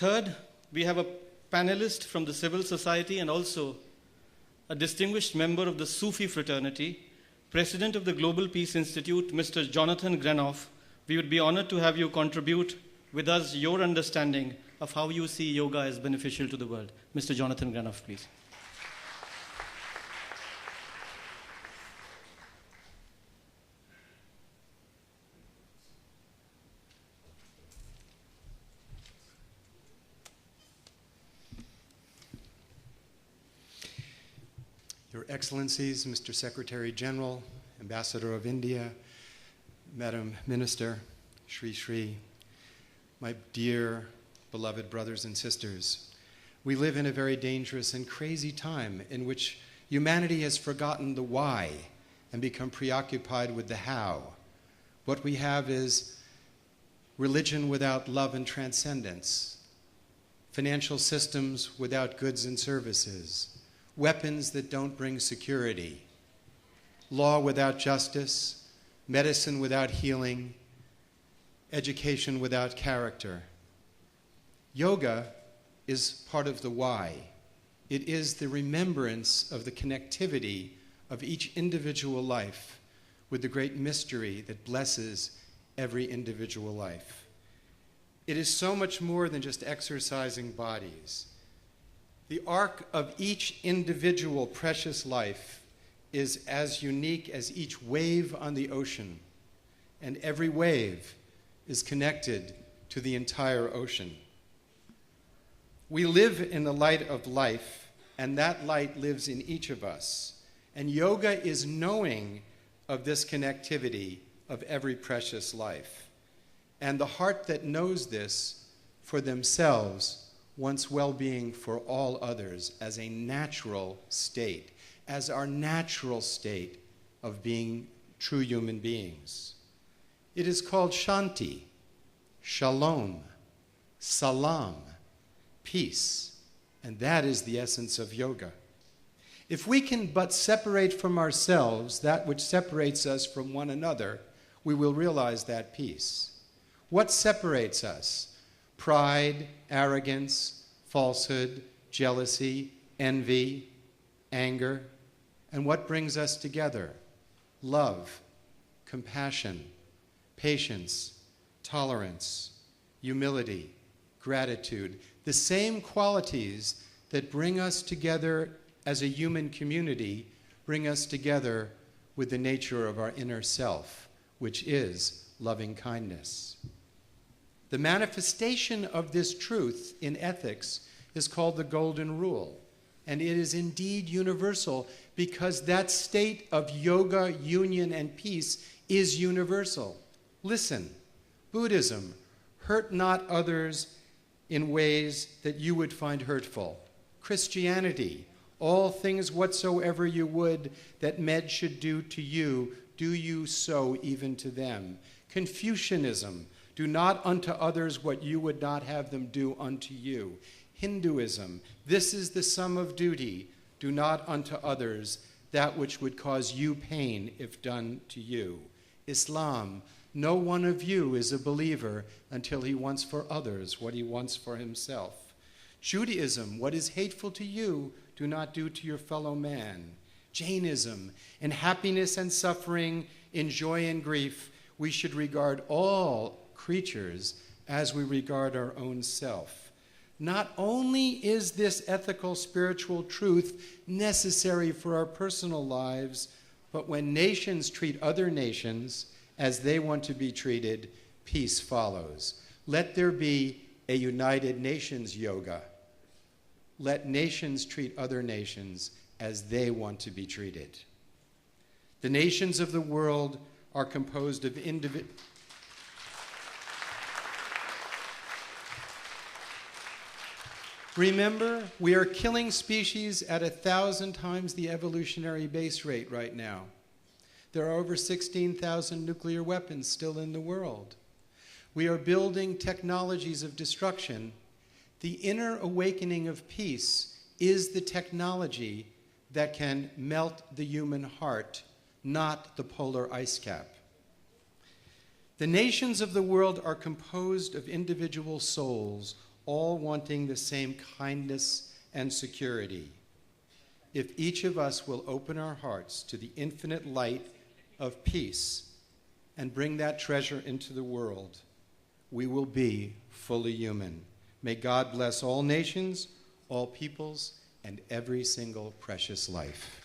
Third, we have a panelist from the civil society and also a distinguished member of the Sufi fraternity, President of the Global Peace Institute, Mr. Jonathan Granoff. We would be honored to have you contribute with us your understanding of how you see yoga as beneficial to the world. Mr. Jonathan Granoff, please. Your Excellencies, Mr. Secretary General, Ambassador of India, Madam Minister, Shri Shri, my dear, beloved brothers and sisters, we live in a very dangerous and crazy time in which humanity has forgotten the why and become preoccupied with the how. What we have is religion without love and transcendence, financial systems without goods and services, weapons that don't bring security, law without justice, medicine without healing, education without character. Yoga is part of the why. It is the remembrance of the connectivity of each individual life with the great mystery that blesses every individual life. It is so much more than just exercising bodies. The arc of each individual precious life is as unique as each wave on the ocean, and every wave is connected to the entire ocean. We live in the light of life, and that light lives in each of us. And yoga is knowing of this connectivity of every precious life. And the heart that knows this for themselves wants well-being for all others as a natural state, as our natural state of being true human beings. It is called Shanti, Shalom, Salam, peace, and that is the essence of yoga. If we can but separate from ourselves that which separates us from one another, we will realize that peace. What separates us? Pride, arrogance, falsehood, jealousy, envy, anger. And what brings us together? Love, compassion, patience, tolerance, humility, gratitude. The same qualities that bring us together as a human community bring us together with the nature of our inner self, which is loving kindness. The manifestation of this truth in ethics is called the Golden Rule, and it is indeed universal because that state of yoga, union, and peace is universal. Listen, Buddhism, hurt not others in ways that you would find hurtful. Christianity, all things whatsoever you would that men should do to you, do you so even to them. Confucianism, do not unto others what you would not have them do unto you. Hinduism, this is the sum of duty. Do not unto others that which would cause you pain if done to you. Islam, no one of you is a believer until he wants for others what he wants for himself. Judaism, what is hateful to you, do not do to your fellow man. Jainism, in happiness and suffering, in joy and grief, we should regard all creatures as we regard our own self. Not only is this ethical spiritual truth necessary for our personal lives, but when nations treat other nations as they want to be treated, peace follows. Let there be a United Nations yoga. Let nations treat other nations as they want to be treated. The nations of the world are composed of individuals. Remember, we are killing species at 1,000 times the evolutionary base rate right now. There are over 16,000 nuclear weapons still in the world. We are building technologies of destruction. The inner awakening of peace is the technology that can melt the human heart, not the polar ice cap. The nations of the world are composed of individual souls, all wanting the same kindness and security. If each of us will open our hearts to the infinite light of peace and bring that treasure into the world, we will be fully human. May God bless all nations, all peoples, and every single precious life.